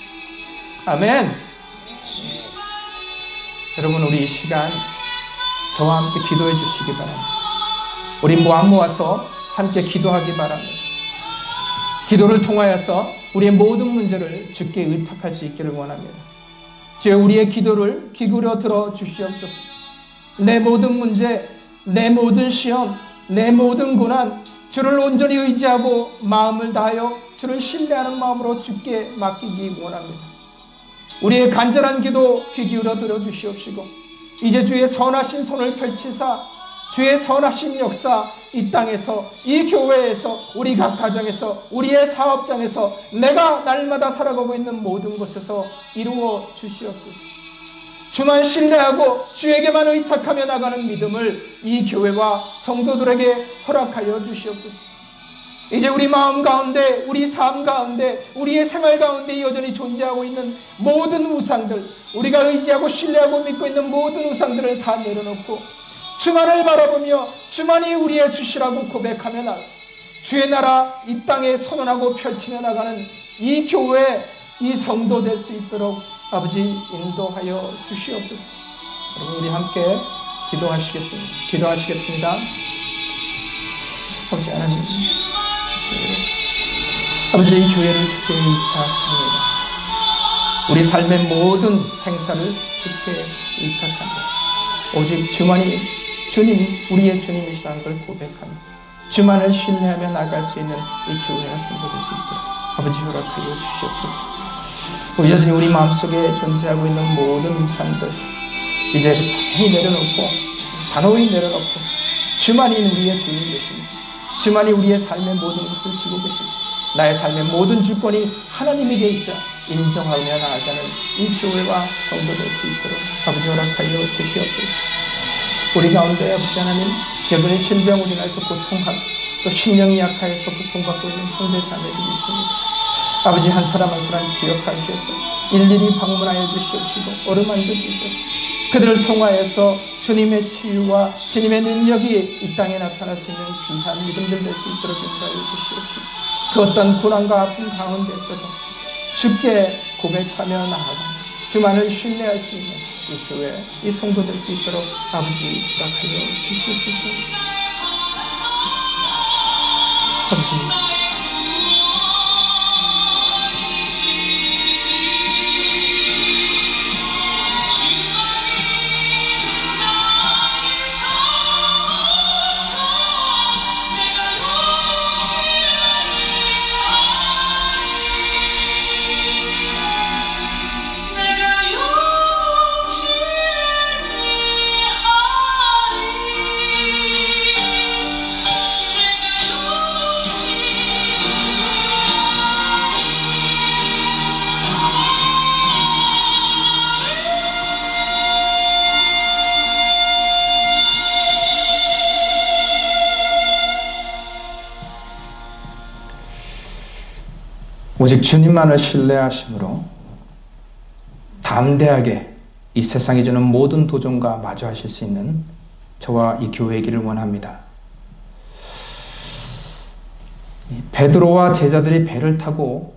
아멘. 여러분, 우리 이 시간 저와 함께 기도해 주시기 바랍니다. 우리 모아서 함께 기도하기 바랍니다. 기도를 통하여서 우리의 모든 문제를 주께 의탁할 수 있기를 원합니다. 주여, 우리의 기도를 기울여 들어 주시옵소서. 내 모든 문제, 내 모든 시험, 내 모든 고난, 주를 온전히 의지하고 마음을 다하여 주를 신뢰하는 마음으로 주께 맡기기 원합니다. 우리의 간절한 기도 귀 기울여 들어 주시옵시고, 이제 주의 선하신 손을 펼치사 주의 선하신 역사 이 땅에서, 이 교회에서, 우리 각 가정에서, 우리의 사업장에서, 내가 날마다 살아가고 있는 모든 곳에서 이루어 주시옵소서. 주만 신뢰하고 주에게만 의탁하며 나가는 믿음을 이 교회와 성도들에게 허락하여 주시옵소서. 이제 우리 마음 가운데, 우리 삶 가운데, 우리의 생활 가운데 여전히 존재하고 있는 모든 우상들, 우리가 의지하고 신뢰하고 믿고 있는 모든 우상들을 다 내려놓고 주만을 바라보며 주만이 우리의 주시라고 고백하며 나가, 주의 나라 이 땅에 선언하고 펼치며 나가는 이 교회, 이 성도 될 수 있도록 아버지 인도하여 주시옵소서. 여러분, 우리 함께 기도하시겠습니다. 아버지 하나님, 아버지, 이 교회를 주께 의탁합니다. 우리 삶의 모든 행사를 주께 의탁합니다. 오직 주만이 주님, 우리의 주님이시라는 걸 고백합니다. 주만을 신뢰하며 나갈 수 있는 이 교회가 성도될 수 있도록 아버지 허락하여 주시옵소서. 여전히 우리 마음속에 존재하고 있는 모든 우상들 이제 단호히 내려놓고 주만이 우리의 주님 되십니다. 주만이 우리의 삶의 모든 것을 지고 계십니다. 나의 삶의 모든 주권이 하나님에게 있다 인정하며 나아가는 이 교회와 성도 될 수 있도록 아버지 허락하여 주시옵소서. 우리 가운데 아버지 하나님, 여전히 질병으로 인해서 고통하고 또 심령이 약하여서 고통받고 있는 형제 자매들이 있습니다. 아버지, 한 사람 한 사람 기억하셔서 일일이 방문하여 주시옵시고 어루만져 주셔서 그들을 통하여서 주님의 치유와 주님의 능력이 이 땅에 나타날 수 있는 귀한 믿음들 될 수 있도록 인도하여 주시옵시고, 그 어떤 고난과 아픔 가운데서도 주께 고백하며 나아가는 주만을 신뢰할 수 있는 이 교회, 이 성도 될 수 있도록 아버지 허락하여 주시옵소서. 아버지, 오직 주님만을 신뢰하심으로 담대하게 이 세상이 주는 모든 도전과 마주하실 수 있는 저와 이 교회이기를 원합니다. 베드로와 제자들이 배를 타고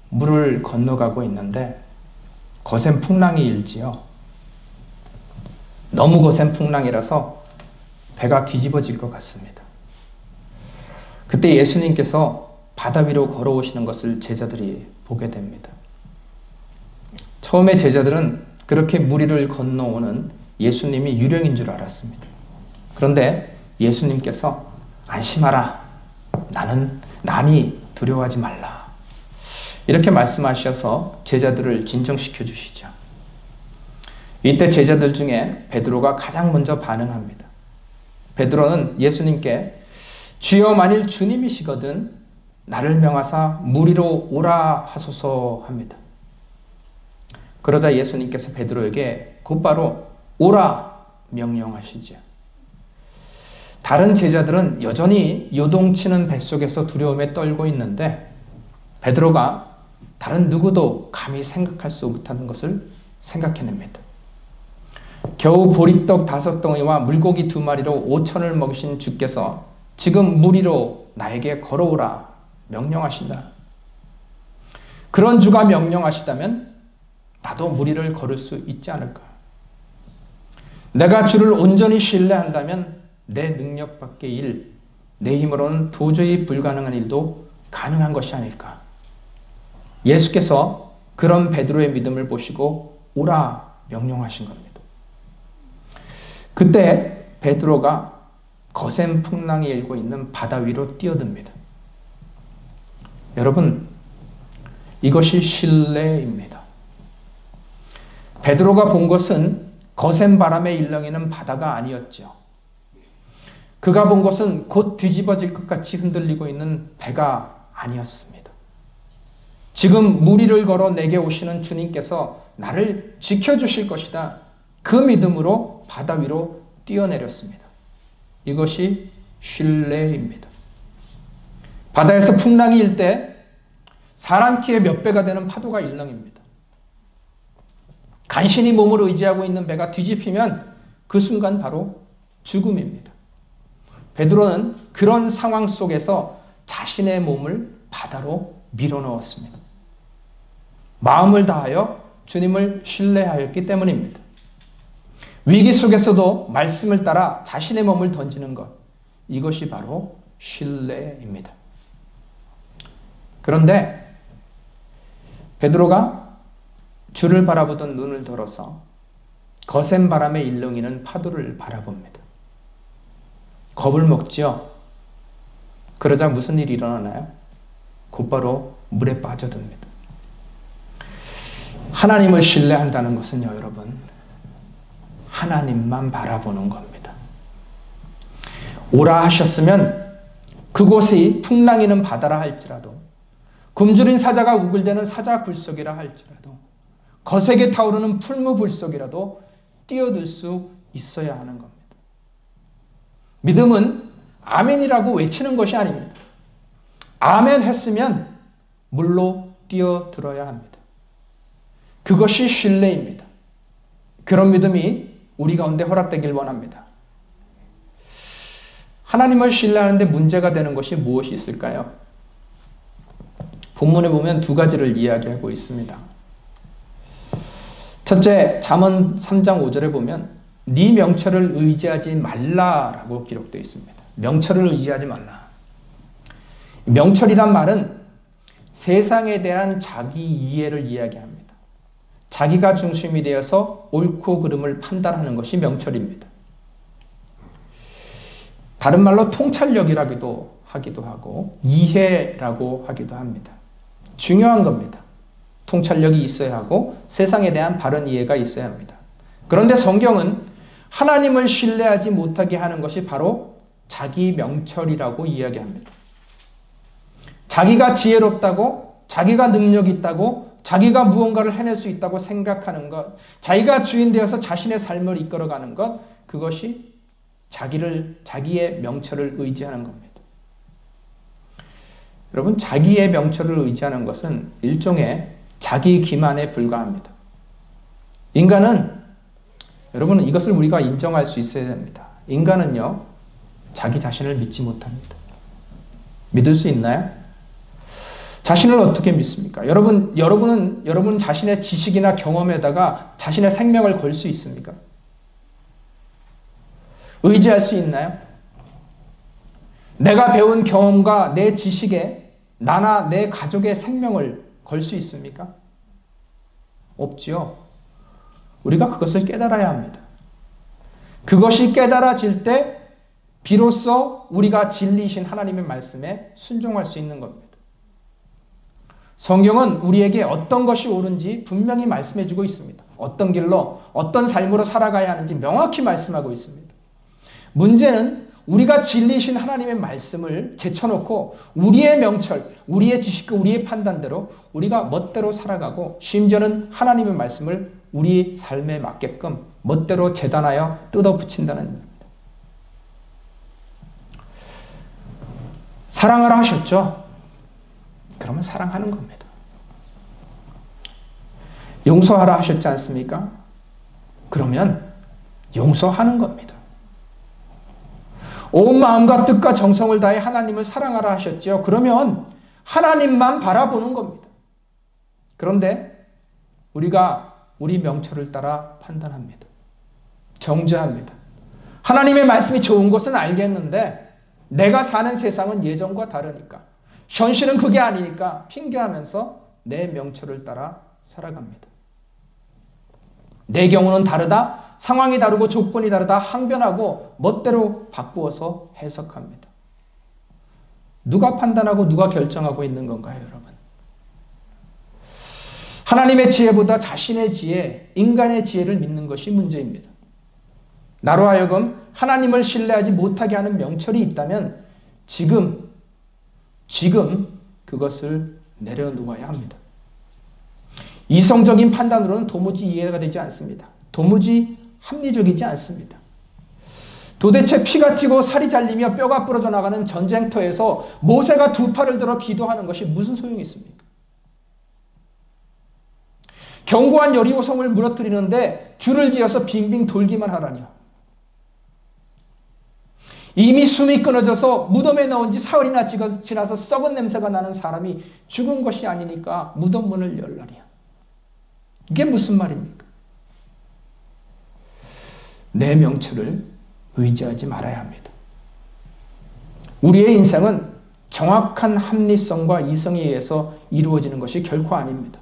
물을 건너가고 있는데 거센 풍랑이 일지요. 너무 거센 풍랑이라서 배가 뒤집어질 것 같습니다. 그때 예수님께서 바다 위로 걸어오시는 것을 제자들이 보게 됩니다. 처음에 제자들은 그렇게 물 위를 건너오는 예수님이 유령인 줄 알았습니다. 그런데 예수님께서 안심하라, 나는 나니 두려워하지 말라, 이렇게 말씀하셔서 제자들을 진정시켜 주시죠. 이때 제자들 중에 베드로가 가장 먼저 반응합니다. 베드로는 예수님께 주여, 만일 주님이시거든 나를 명하사 물 위로 오라 하소서 합니다. 그러자 예수님께서 베드로에게 곧바로 오라 명령하시죠. 다른 제자들은 여전히 요동치는 뱃속에서 두려움에 떨고 있는데 베드로가 다른 누구도 감히 생각할 수 못하는 것을 생각해냅니다. 겨우 보리떡 5덩이와 물고기 2마리로 5천을 먹이신 주께서 지금 무리로 나에게 걸어오라 명령하신다. 그런 주가 명령하시다면 나도 무리를 걸을 수 있지 않을까? 내가 주를 온전히 신뢰한다면 내 능력 밖의 일, 내 힘으로는 도저히 불가능한 일도 가능한 것이 아닐까? 예수께서 그런 베드로의 믿음을 보시고 오라 명령하신 겁니다. 그때 베드로가 거센 풍랑이 일고 있는 바다 위로 뛰어듭니다. 여러분, 이것이 신뢰입니다. 베드로가 본 것은 거센 바람에 일렁이는 바다가 아니었죠. 그가 본 것은 곧 뒤집어질 것 같이 흔들리고 있는 배가 아니었습니다. 지금 무리를 걸어 내게 오시는 주님께서 나를 지켜주실 것이다. 그 믿음으로 바다 위로 뛰어내렸습니다. 이것이 신뢰입니다. 바다에서 풍랑이 일 때 사람 키의 몇 배가 되는 파도가 일렁입니다. 간신히 몸을 의지하고 있는 배가 뒤집히면 그 순간 바로 죽음입니다. 베드로는 그런 상황 속에서 자신의 몸을 바다로 밀어넣었습니다. 마음을 다하여 주님을 신뢰하였기 때문입니다. 위기 속에서도 말씀을 따라 자신의 몸을 던지는 것, 이것이 바로 신뢰입니다. 그런데 베드로가 주를 바라보던 눈을 들어서 거센 바람에 일렁이는 파도를 바라봅니다. 겁을 먹지요. 그러자 무슨 일이 일어나나요? 곧바로 물에 빠져듭니다. 하나님을 신뢰한다는 것은요, 여러분, 하나님만 바라보는 겁니다. 오라 하셨으면 그곳이 풍랑이는 바다라 할지라도, 굶주린 사자가 우글대는 사자 굴속이라 할지라도, 거세게 타오르는 풀무 불속이라도 뛰어들 수 있어야 하는 겁니다. 믿음은 아멘이라고 외치는 것이 아닙니다. 아멘 했으면 물로 뛰어들어야 합니다. 그것이 신뢰입니다. 그런 믿음이 우리 가운데 허락되길 원합니다. 하나님을 신뢰하는데 문제가 되는 것이 무엇이 있을까요? 본문에 보면 2가지를 이야기하고 있습니다. 첫째, 잠언 3장 5절에 보면 네 명철을 의지하지 말라라고 기록되어 있습니다. 명철을 의지하지 말라. 명철이란 말은 세상에 대한 자기 이해를 이야기합니다. 자기가 중심이 되어서 옳고 그름을 판단하는 것이 명철입니다. 다른 말로 통찰력이라기도 하기도 하고 이해라고 하기도 합니다. 중요한 겁니다. 통찰력이 있어야 하고 세상에 대한 바른 이해가 있어야 합니다. 그런데 성경은 하나님을 신뢰하지 못하게 하는 것이 바로 자기 명철이라고 이야기합니다. 자기가 지혜롭다고, 자기가 능력 있다고, 자기가 무언가를 해낼 수 있다고 생각하는 것, 자기가 주인 되어서 자신의 삶을 이끌어가는 것, 그것이 자기의 명철을 의지하는 겁니다. 여러분, 자기의 명철을 의지하는 것은 일종의 자기 기만에 불과합니다. 인간은, 여러분, 이것을 우리가 인정할 수 있어야 됩니다. 인간은요, 자기 자신을 믿지 못합니다. 믿을 수 있나요? 자신을 어떻게 믿습니까? 여러분은 여러분 자신의 지식이나 경험에다가 자신의 생명을 걸 수 있습니까? 의지할 수 있나요? 내가 배운 경험과 내 지식에 나나 내 가족의 생명을 걸 수 있습니까? 없지요. 우리가 그것을 깨달아야 합니다. 그것이 깨달아질 때 비로소 우리가 진리이신 하나님의 말씀에 순종할 수 있는 겁니다. 성경은 우리에게 어떤 것이 옳은지 분명히 말씀해주고 있습니다. 어떤 길로, 어떤 삶으로 살아가야 하는지 명확히 말씀하고 있습니다. 문제는 우리가 진리이신 하나님의 말씀을 제쳐놓고 우리의 명철, 우리의 지식과 우리의 판단대로 우리가 멋대로 살아가고 심지어는 하나님의 말씀을 우리 삶에 맞게끔 멋대로 재단하여 뜯어붙인다는 겁니다. 사랑하라 하셨죠? 그러면 사랑하는 겁니다. 용서하라 하셨지 않습니까? 그러면 용서하는 겁니다. 온 마음과 뜻과 정성을 다해 하나님을 사랑하라 하셨죠. 그러면 하나님만 바라보는 겁니다. 그런데 우리가 우리 명철을 따라 판단합니다. 정죄합니다. 하나님의 말씀이 좋은 것은 알겠는데 내가 사는 세상은 예전과 다르니까, 현실은 그게 아니니까 핑계하면서 내 명철을 따라 살아갑니다. 내 경우는 다르다, 상황이 다르고 조건이 다르다 항변하고 멋대로 바꾸어서 해석합니다. 누가 판단하고 누가 결정하고 있는 건가요, 여러분? 하나님의 지혜보다 자신의 지혜, 인간의 지혜를 믿는 것이 문제입니다. 나로 하여금 하나님을 신뢰하지 못하게 하는 명철이 있다면 지금 그것을 내려놓아야 합니다. 이성적인 판단으로는 도무지 이해가 되지 않습니다. 도무지 합리적이지 않습니다. 도대체 피가 튀고 살이 잘리며 뼈가 부러져 나가는 전쟁터에서 모세가 두 팔을 들어 기도하는 것이 무슨 소용이 있습니까? 견고한 여리고성을 무너뜨리는데 줄을 지어서 빙빙 돌기만 하라니요. 이미 숨이 끊어져서 무덤에 넣은 지 사흘이나 지나서 썩은 냄새가 나는 사람이 죽은 것이 아니니까 무덤 문을 열라니요. 이게 무슨 말입니까? 내 명철을 의지하지 말아야 합니다. 우리의 인생은 정확한 합리성과 이성에 의해서 이루어지는 것이 결코 아닙니다.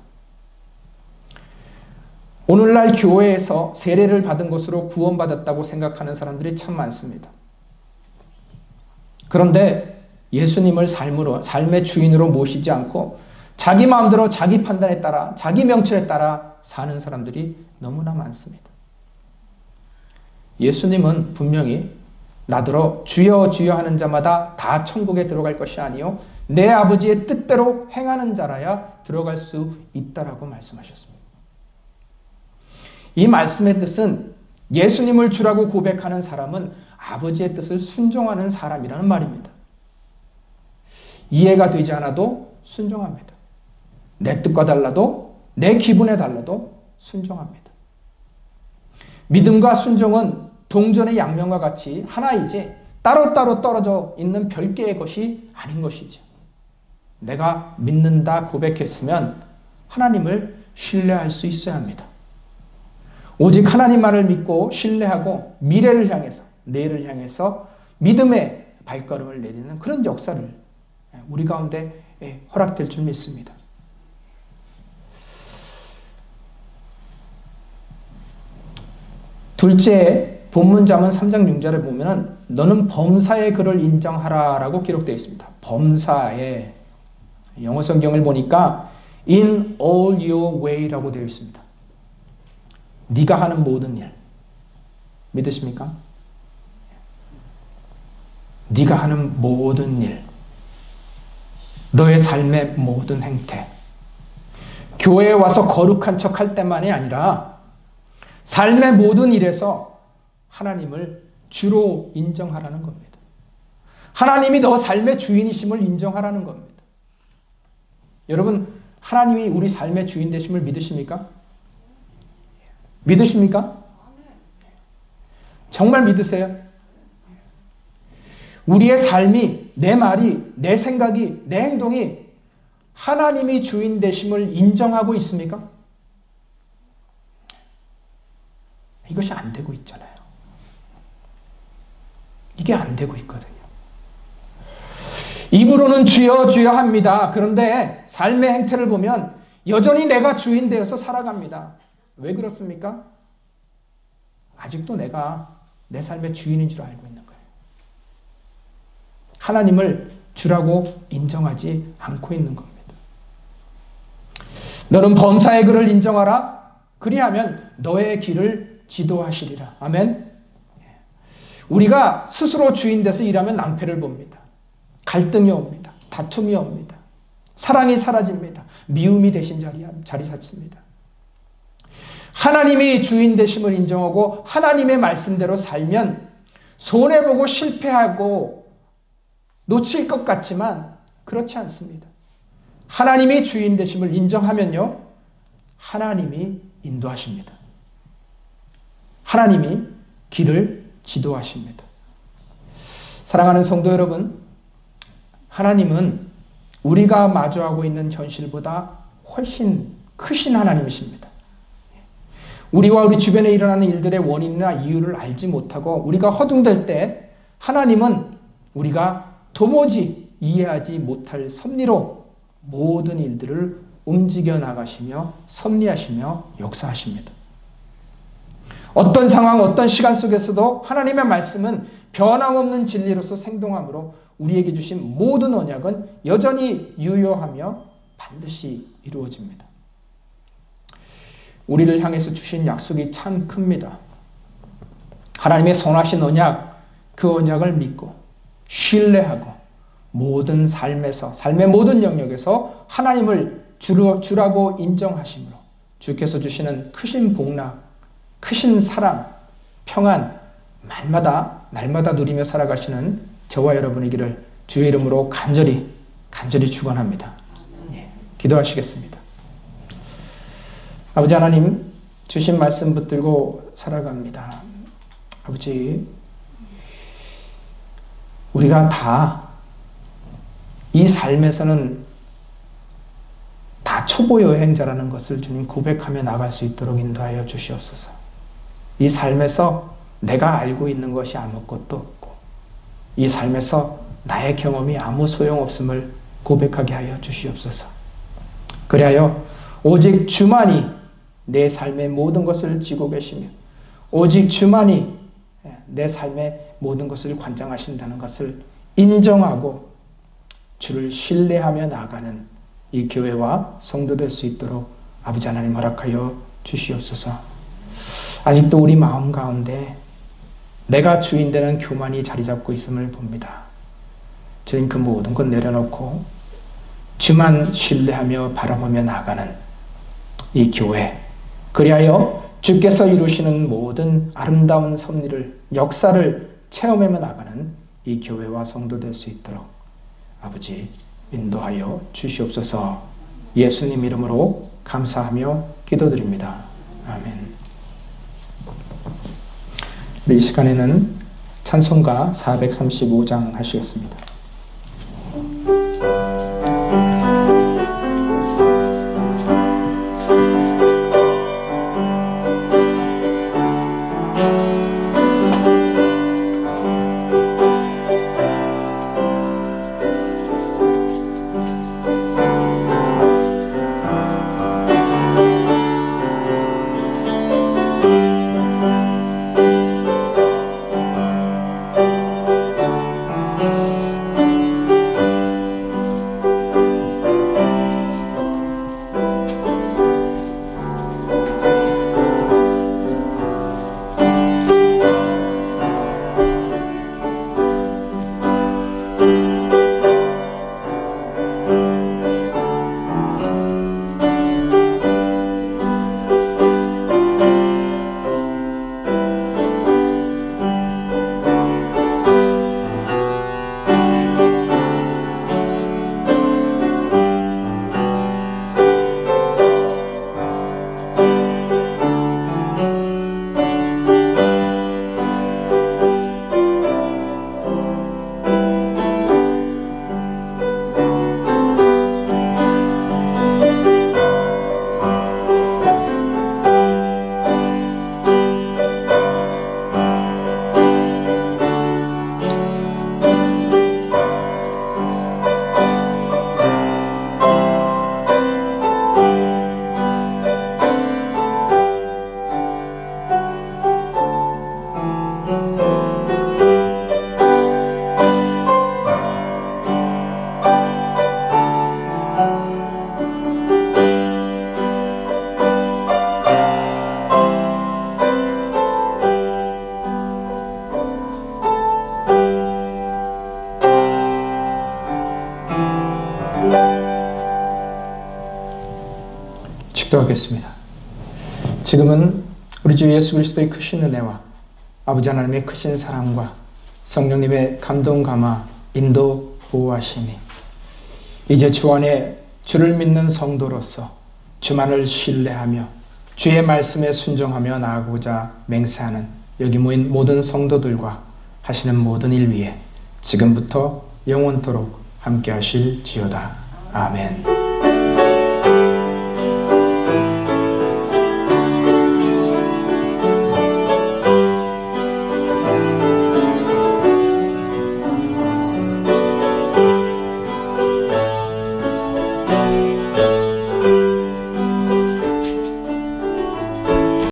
오늘날 교회에서 세례를 받은 것으로 구원받았다고 생각하는 사람들이 참 많습니다. 그런데 예수님을 삶의 주인으로 모시지 않고 자기 마음대로 자기 판단에 따라 자기 명철에 따라 사는 사람들이 너무나 많습니다. 예수님은 분명히 나더러 주여 주여 하는 자마다 다 천국에 들어갈 것이 아니요 내 아버지의 뜻대로 행하는 자라야 들어갈 수 있다라고 말씀하셨습니다. 이 말씀의 뜻은 예수님을 주라고 고백하는 사람은 아버지의 뜻을 순종하는 사람이라는 말입니다. 이해가 되지 않아도 순종합니다. 내 뜻과 달라도 내 기분에 달라도 순종합니다. 믿음과 순종은 동전의 양면과 같이 하나이지 따로따로 떨어져 있는 별개의 것이 아닌 것이죠. 내가 믿는다 고백했으면 하나님을 신뢰할 수 있어야 합니다. 오직 하나님 말을 믿고 신뢰하고 미래를 향해서 내일을 향해서 믿음의 발걸음을 내리는 그런 역사를 우리 가운데 허락될 줄 믿습니다. 둘째, 본문자문 3장 6절에 보면 너는 범사의 그를 인정하라 라고 기록되어 있습니다. 범사의, 영어 성경을 보니까 in all your way라고 되어 있습니다. 네가 하는 모든 일. 믿으십니까? 네가 하는 모든 일. 너의 삶의 모든 행태. 교회에 와서 거룩한 척 할 때만이 아니라 삶의 모든 일에서 하나님을 주로 인정하라는 겁니다. 하나님이 너 삶의 주인이심을 인정하라는 겁니다. 여러분, 하나님이 우리 삶의 주인 되심을 믿으십니까? 믿으십니까? 정말 믿으세요? 우리의 삶이, 내 말이, 내 생각이, 내 행동이 하나님이 주인 되심을 인정하고 있습니까? 이것이 안 되고 있잖아요. 이게 안 되고 있거든요. 입으로는 주여 주여 합니다. 그런데 삶의 행태를 보면 여전히 내가 주인 되어서 살아갑니다. 왜 그렇습니까? 아직도 내가 내 삶의 주인인 줄 알고 있는 거예요. 하나님을 주라고 인정하지 않고 있는 겁니다. 너는 범사의 그를 인정하라. 그리하면 너의 길을 지도하시리라. 아멘. 우리가 스스로 주인 돼서 일하면 낭패를 봅니다. 갈등이 옵니다. 다툼이 옵니다. 사랑이 사라집니다. 미움이 대신 자리 잡습니다. 하나님이 주인 되심을 인정하고 하나님의 말씀대로 살면 손해보고 실패하고 놓칠 것 같지만 그렇지 않습니다. 하나님이 주인 되심을 인정하면요, 하나님이 인도하십니다. 하나님이 길을 지도하십니다. 사랑하는 성도 여러분, 하나님은 우리가 마주하고 있는 현실보다 훨씬 크신 하나님이십니다. 우리와 우리 주변에 일어나는 일들의 원인이나 이유를 알지 못하고 우리가 허둥댈 때 하나님은 우리가 도무지 이해하지 못할 섭리로 모든 일들을 움직여 나가시며 섭리하시며 역사하십니다. 어떤 상황, 어떤 시간 속에서도 하나님의 말씀은 변함없는 진리로서 생동하므로 우리에게 주신 모든 언약은 여전히 유효하며 반드시 이루어집니다. 우리를 향해서 주신 약속이 참 큽니다. 하나님의 선하신 언약, 그 언약을 믿고 신뢰하고 모든 삶에서, 삶의 모든 영역에서 하나님을 주라고 인정하심으로 주께서 주시는 크신 복락, 크신 사랑, 평안, 날마다 누리며 살아가시는 저와 여러분이기를 주의 이름으로 간절히 축원합니다. 기도하시겠습니다. 아버지 하나님, 주신 말씀 붙들고 살아갑니다. 아버지, 우리가 다 이 삶에서는 다 초보 여행자라는 것을 주님 고백하며 나갈 수 있도록 인도하여 주시옵소서. 이 삶에서 내가 알고 있는 것이 아무것도 없고 이 삶에서 나의 경험이 아무 소용없음을 고백하게 하여 주시옵소서. 그리하여 오직 주만이 내 삶의 모든 것을 쥐고 계시며 오직 주만이 내 삶의 모든 것을 관장하신다는 것을 인정하고 주를 신뢰하며 나아가는 이 교회와 성도 될 수 있도록 아버지 하나님 허락하여 주시옵소서. 아직도 우리 마음 가운데 내가 주인 되는 교만이 자리 잡고 있음을 봅니다. 주님, 그 모든 것 내려놓고 주만 신뢰하며 바라보며 나아가는 이 교회, 그리하여 주께서 이루시는 모든 아름다운 섭리를, 역사를 체험하며 나가는 이 교회와 성도 될 수 있도록 아버지 인도하여 주시옵소서. 예수님 이름으로 감사하며 기도드립니다. 아멘. 이 시간에는 찬송가 435장 하시겠습니다. 기도하겠습니다. 지금은 우리 주 예수 그리스도의 크신 은혜와 아버지 하나님의 크신 사랑과 성령님의 감동 감화 인도 보호하심이 이제 주 안에 주를 믿는 성도로서 주만을 신뢰하며 주의 말씀에 순종하며 나아가고자 맹세하는 여기 모인 모든 성도들과 하시는 모든 일 위에 지금부터 영원토록 함께 하실지어다. 아멘.